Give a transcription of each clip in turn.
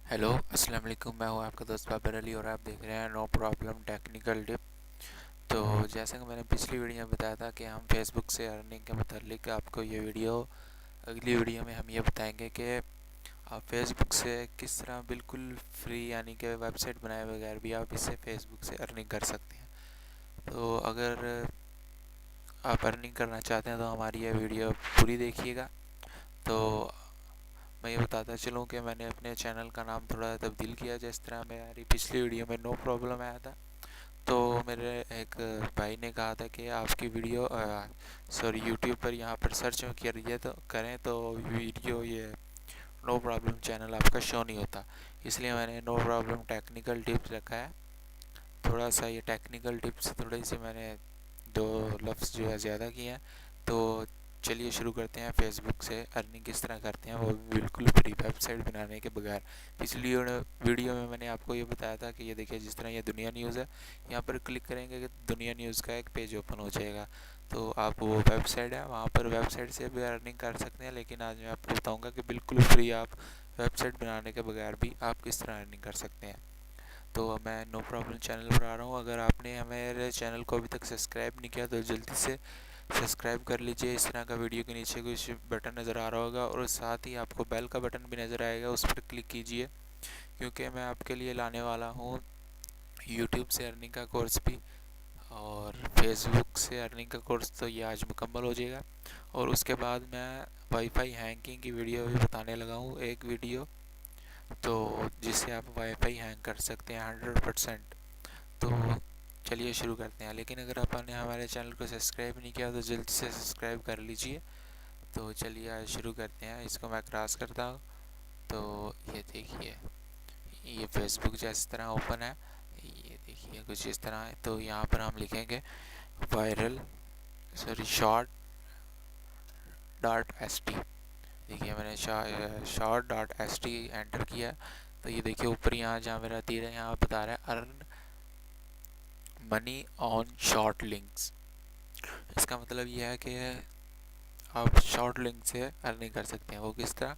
Hello अस्सलाम वालेकुम। मैं हूं आपका दोस्त बाबर अली और आप देख रहे हैं नो प्रॉब्लम टेक्निकल टिप। तो जैसा कि मैंने पिछली वीडियो में बताया था कि हम फेसबुक से अर्निंग के मतलब आपको ये वीडियो अगली वीडियो में हम ये बताएंगे कि आप फेसबुक से किस तरह बिल्कुल फ्री यानी कि वेबसाइट बनाए बगैर भी आप इससे फेसबुक से अर्निंग कर सकते हैं। तो अगर आप अर्निंग करना चाहते हैं तो हमारी ये वीडियो पूरी देखिएगा। तो मैं ये बताता चलूँ कि मैंने अपने चैनल का नाम थोड़ा तब्दील किया। जिस तरह मेरी पिछली वीडियो में नो प्रॉब्लम आया था, तो मेरे एक भाई ने कहा था कि आपकी वीडियो यूट्यूब पर यहाँ पर सर्च में करिए तो करें तो वीडियो ये नो प्रॉब्लम चैनल आपका शो नहीं होता। इसलिए मैंने नो प्रॉब्लम टेक्निकल टिप्स रखा है। थोड़ा सा ये टेक्निकल टिप्स थोड़ी सी मैंने दो लफ्ज़ जो है ज़्यादा किए हैं। तो चलिए शुरू करते हैं। फेसबुक से अर्निंग किस तरह करते हैं वो बिल्कुल फ्री वेबसाइट बनाने के बगैर। पिछली वीडियो में मैंने आपको ये बताया था कि ये देखिए जिस तरह ये दुनिया न्यूज़ है, यहाँ पर क्लिक करेंगे कि दुनिया न्यूज़ का एक पेज ओपन हो जाएगा। तो आप वो वेबसाइट है वहाँ पर वेबसाइट से भी अर्निंग कर सकते हैं, लेकिन आज मैं आपको बताऊँगा कि बिल्कुल फ्री आप वेबसाइट बनाने के बगैर भी आप किस तरह अर्निंग कर सकते हैं। तो मैं नो प्रॉब्लम चैनल पर आ रहा हूँ। अगर आपने हमारे चैनल को अभी तक सब्सक्राइब नहीं किया तो जल्दी से सब्सक्राइब कर लीजिए। इस तरह का वीडियो के नीचे कुछ बटन नज़र आ रहा होगा और साथ ही आपको बेल का बटन भी नज़र आएगा, उस पर क्लिक कीजिए, क्योंकि मैं आपके लिए लाने वाला हूँ यूट्यूब से अर्निंग का कोर्स भी। और फेसबुक से अर्निंग का कोर्स तो ये आज मुकम्मल हो जाएगा। और उसके बाद मैं वाईफाई हैकिंग की वीडियो भी बताने लगा हूँ, एक वीडियो तो जिससे आप वाईफाई हैंग कर सकते हैं 100%। तो चलिए शुरू करते हैं। लेकिन अगर आपने हमारे चैनल को सब्सक्राइब नहीं किया तो जल्दी से सब्सक्राइब कर लीजिए। तो चलिए आज शुरू करते हैं। इसको मैं क्रॉस करता हूँ तो ये देखिए ये फेसबुक जिस तरह ओपन है, ये देखिए कुछ इस तरह है। तो यहाँ पर हम लिखेंगे viral short dot S T. देखिए मैंने short dot S T enter किया। तो ये देखिए ऊपर यहाँ जहाँ मेरा तीर है यहाँ बता रहा है earn money on short links. इसका मतलब ये है कि आप शॉर्ट लिंक से अर्निंग कर सकते हैं। वो किस तरह?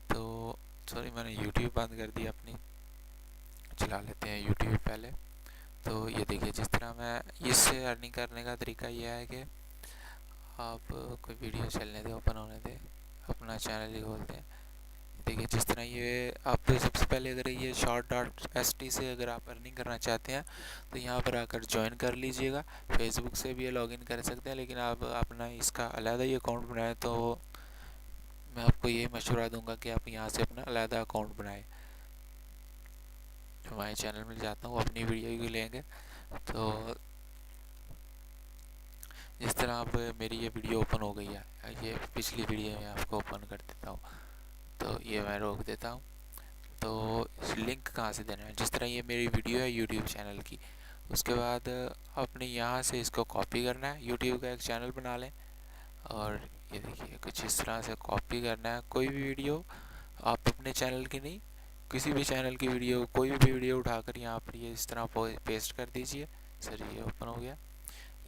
तो सॉरी मैंने यूट्यूब बंद कर दी अपनी, चला लेते हैं यूट्यूब पहले। तो ये देखिए जिस तरह मैं इससे अर्निंग करने का तरीका यह है कि आप कोई वीडियो चलने दें, ओपन होने दें, अपना चैनल ही खोलते हैं। देखिए जिस तरह ये आप तो सबसे पहले अगर ये शॉर्ट डॉट एस टी से अगर आप अर्निंग करना चाहते हैं तो यहाँ पर आकर ज्वाइन कर लीजिएगा। फेसबुक से भी ये लॉगिन कर सकते हैं, लेकिन आप अपना इसका अलग ही अकाउंट बनाएं तो मैं आपको यही मशवरा दूंगा कि आप यहाँ से अपना अलग अकाउंट बनाएं। हमारे चैनल में जाता हूँ, अपनी वीडियो भी लेंगे। तो जिस तरह आप मेरी ये वीडियो ओपन हो गई है, ये पिछली वीडियो में आपको ओपन कर देता हूँ। तो ये मैं रोक देता हूँ। तो इस लिंक कहाँ से देना है? जिस तरह ये मेरी वीडियो है यूट्यूब चैनल की, उसके बाद आपने यहाँ से इसको कॉपी करना है। यूट्यूब का एक चैनल बना लें और ये देखिए कुछ इस तरह से कॉपी करना है। कोई भी वीडियो आप अपने चैनल की नहीं, किसी भी चैनल की वीडियो, कोई भी वीडियो उठाकर यहाँ पर ये इस तरह पेस्ट कर दीजिए। सर ये ओपन हो गया।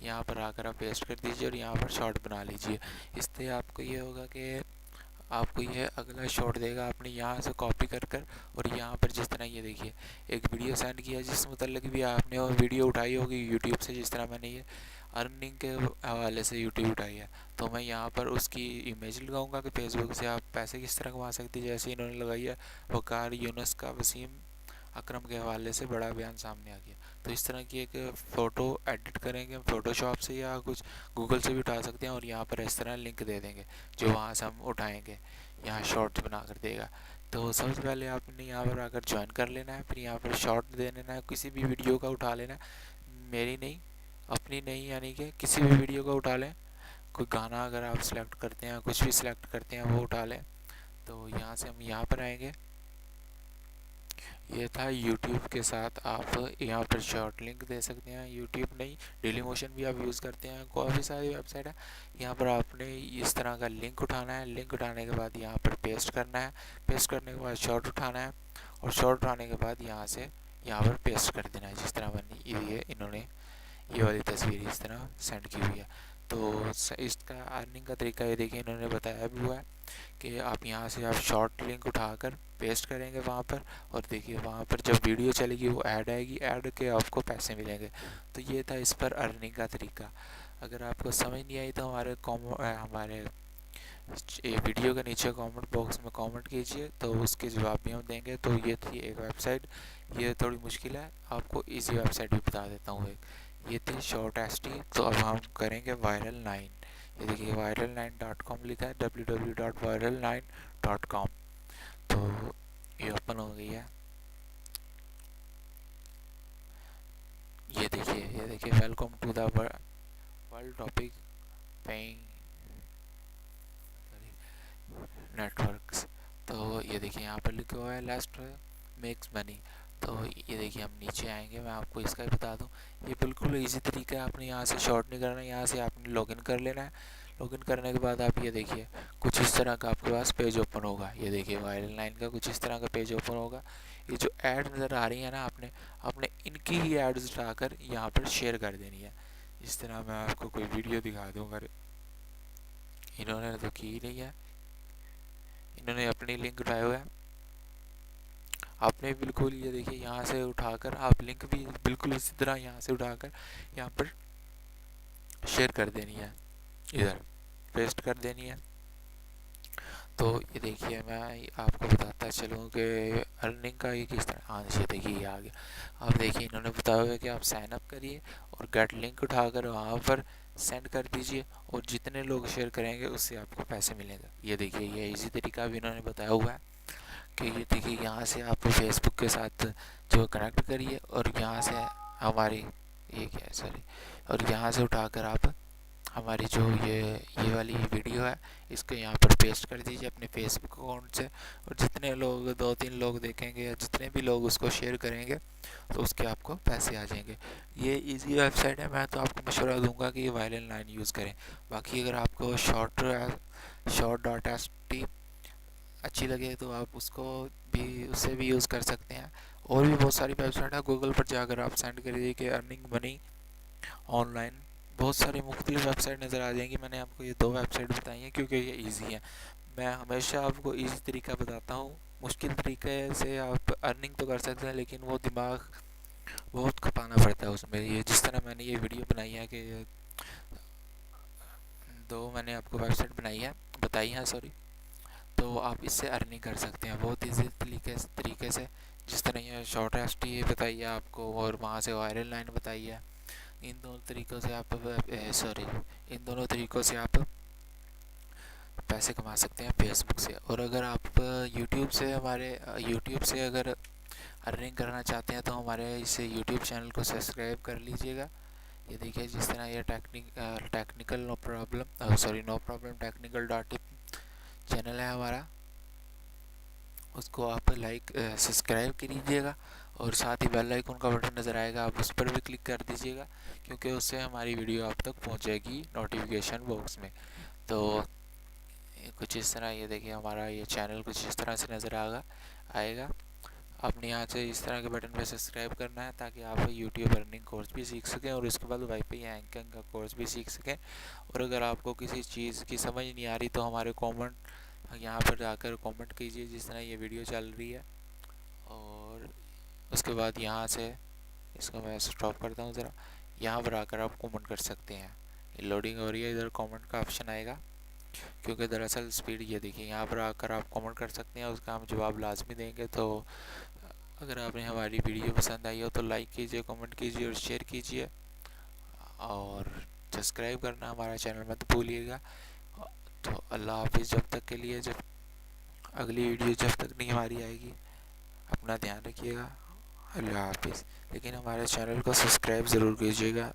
यहाँ पर आकर आप पेस्ट कर दीजिए और यहाँ पर शॉर्ट बना लीजिए। इससे आपको ये होगा कि आपको ये अगला शॉट देगा। आपने यहाँ से कॉपी कर कर और यहाँ पर जिस तरह ये देखिए एक वीडियो सेंड किया जिस मतलब भी आपने वो वीडियो उठाई होगी यूट्यूब से, जिस तरह मैंने ये अर्निंग के हवाले से यूट्यूब उठाई है, तो मैं यहाँ पर उसकी इमेज लगाऊंगा कि फेसबुक से आप पैसे किस तरह कमा सकते हैं। जैसे इन्होंने लगाई है वकार यूनुस का वसीम अकरम के हवाले से बड़ा बयान सामने आ गया। तो इस तरह की एक फ़ोटो एडिट करेंगे हम फ़ोटोशॉप से या कुछ गूगल से भी उठा सकते हैं और यहाँ पर इस तरह लिंक दे देंगे जो वहाँ से हम उठाएंगे, यहाँ शॉर्ट बना कर देगा। तो सबसे पहले आपने यहाँ पर आकर ज्वाइन कर लेना है, फिर यहाँ पर शॉर्ट दे लेना है, किसी भी वीडियो का उठा लेना है, मेरी नहीं अपनी नहीं, यानी कि किसी भी वीडियो का उठा लें। कोई गाना अगर आप सिलेक्ट करते हैं, कुछ भी सिलेक्ट करते हैं वो उठा लें। तो यहाँ से हम यहाँ पर आएंगे। ये था यूट्यूब के साथ आप यहाँ पर शॉर्ट लिंक दे सकते हैं। यूट्यूब नहीं, डेली मोशन भी आप यूज़ करते हैं, काफ़ी सारी वेबसाइट है। यहाँ पर आपने इस तरह का लिंक उठाना है। लिंक उठाने के बाद यहाँ पर पेस्ट करना है। पेस्ट करने के बाद शॉर्ट उठाना है और शॉर्ट उठाने के बाद यहाँ से यहाँ पर पेस्ट कर देना है। जिस तरह मैंने ये इन्होंने ये वाली तस्वीर इस तरह सेंड की हुई है। तो इसका अर्निंग का तरीका ये देखिए इन्होंने बताया भी हुआ है कि आप यहाँ से आप शॉर्ट लिंक उठाकर पेस्ट करेंगे वहाँ पर, और देखिए वहाँ पर जब वीडियो चलेगी वो ऐड आएगी, ऐड के आपको पैसे मिलेंगे। तो ये था इस पर अर्निंग का तरीका। अगर आपको समझ नहीं आई तो हमारे वीडियो के नीचे कमेंट बॉक्स में कमेंट कीजिए, तो उसके जवाब भी हम देंगे। तो ये थी एक वेबसाइट, ये थोड़ी मुश्किल है, आपको इजी वेबसाइट भी बता देता हूँ एक। ये थी शॉर्ट एसटी। तो अब हम करेंगे viral9। ये देखिए viral9.com लिखा है, www.viral9.com। तो ये ओपन हो गई है। ये देखिए welcome to the world topic paying networks. तो ये देखिए यहाँ पर लिखा हुआ है लास्ट मेक्स मनी। तो ये देखिए हम नीचे आएंगे, मैं आपको इसका भी बता दूं, ये बिल्कुल इजी तरीका है। आपने यहाँ से शॉर्ट नहीं करना है, यहाँ से आपने लॉगिन कर लेना है। लॉगिन करने के बाद आप ये देखिए कुछ इस तरह का आपके पास पेज ओपन होगा। ये देखिए viral9 का कुछ इस तरह का पेज ओपन होगा। ये जो ऐड नज़र आ रही है ना, आपने आपने इनकी ही एड्स उठाकर यहाँ पर शेयर कर देनी है। इस तरह मैं आपको कोई वीडियो दिखा दूँ, अगर इन्होंने तो की ही नहीं है, इन्होंने अपनी लिंक उठाया हुआ है। आपने बिल्कुल ये देखिए यहाँ से उठाकर आप लिंक भी बिल्कुल इसी तरह यहाँ से उठाकर यहाँ पर शेयर कर देनी है, इधर पेस्ट कर देनी है। तो ये देखिए मैं आपको बताता चलूँ कि अर्निंग का ये किस तरह। हाँ जी देखिए ये आ गया। अब देखिए इन्होंने बताया हुआ है कि आप साइन अप करिए और गेट लिंक उठाकर वहाँ पर सेंड कर दीजिए, और जितने लोग शेयर करेंगे उससे आपको पैसे मिलेंगे। ये देखिए ये इजी तरीका भी इन्होंने बताया हुआ है कि ये देखिए यहाँ से आप फेसबुक के साथ जो कनेक्ट करिए, और यहाँ से हमारी ये क्या है सॉरी, और यहाँ से उठाकर आप हमारी जो ये वाली वीडियो है इसको यहाँ पर पेस्ट कर दीजिए अपने फेसबुक अकाउंट से, और जितने लोग 2-3 लोग देखेंगे या जितने भी लोग उसको शेयर करेंगे तो उसके आपको पैसे आ जाएंगे। ये इजी वेबसाइट है, मैं तो आपको मशवरा दूंगा कि ये viral9 यूज़ करें। बाकी अगर आपको शॉर्ट डॉट एस टी अच्छी लगे तो आप उससे भी यूज़ कर सकते हैं। और भी बहुत सारी वेबसाइट है, गूगल पर जाकर आप सेंड करिए कि अर्निंग मनी ऑनलाइन, बहुत सारी मुख्तलिफ वेबसाइट नज़र आ जाएंगी। मैंने आपको ये 2 वेबसाइट बताई हैं क्योंकि ये इजी है। मैं हमेशा आपको इजी तरीका बताता हूँ, मुश्किल तरीके से आप अर्निंग तो कर सकते हैं लेकिन वो दिमाग बहुत खपाना पड़ता है उसमें। ये जिस तरह मैंने ये वीडियो बनाई है कि 2 मैंने आपको वेबसाइट बताई है सॉरी, तो आप इससे अर्निंग कर सकते हैं बहुत ईजी तरीके से। जिस तरह ये शॉर्ट एसटी बताई है आपको, और वहाँ से viral9 बताई है, इन दोनों तरीक़ों से आप इन दोनों तरीक़ों से आप पैसे कमा सकते हैं फेसबुक से। और अगर आप यूट्यूब से अगर अर्निंग करना चाहते हैं तो हमारे इस यूट्यूब चैनल को सब्सक्राइब कर लीजिएगा। ये देखिए जिस तरह ये technical know problem technical dot channel है हमारा, उसको आप सब्सक्राइब कीजिएगा, और साथ ही बेल आइकन का बटन नज़र आएगा, आप उस पर भी क्लिक कर दीजिएगा, क्योंकि उससे हमारी वीडियो आप तक पहुंचेगी नोटिफिकेशन बॉक्स में। तो कुछ इस तरह ये देखिए हमारा ये चैनल कुछ इस तरह से नज़र आएगा। आपने यहाँ से इस तरह के बटन पे सब्सक्राइब करना है ताकि आप यूट्यूब अर्निंग कोर्स भी सीख सकें, और उसके बाद वाईपी एंकरिंग का कोर्स भी सीख सकें। और अगर आपको किसी चीज़ की समझ नहीं आ रही तो हमारे कमेंट यहाँ पर जाकर कमेंट कीजिए जिस तरह ये वीडियो चल रही है, और उसके बाद यहाँ से इसको मैं स्टॉप करता हूँ ज़रा, यहाँ पर आकर आप कमेंट कर सकते हैं। ये लोडिंग हो रही है, इधर कमेंट का ऑप्शन आएगा, क्योंकि दरअसल स्पीड ये देखिए यहाँ पर आकर आप कमेंट कर सकते हैं, उसका हम जवाब लाजमी देंगे। तो अगर आपने हमारी वीडियो पसंद आई हो तो लाइक कीजिए, कमेंट कीजिए और शेयर कीजिए, और सब्सक्राइब करना हमारा चैनल मत भूलिएगा। तो अल्लाह हाफिज़, जब तक के लिए, जब अगली वीडियो जब तक नहीं हमारी आएगी, अपना ध्यान रखिएगा। अल्लाह हाफिज़। लेकिन हमारे चैनल को सब्सक्राइब ज़रूर कीजिएगा।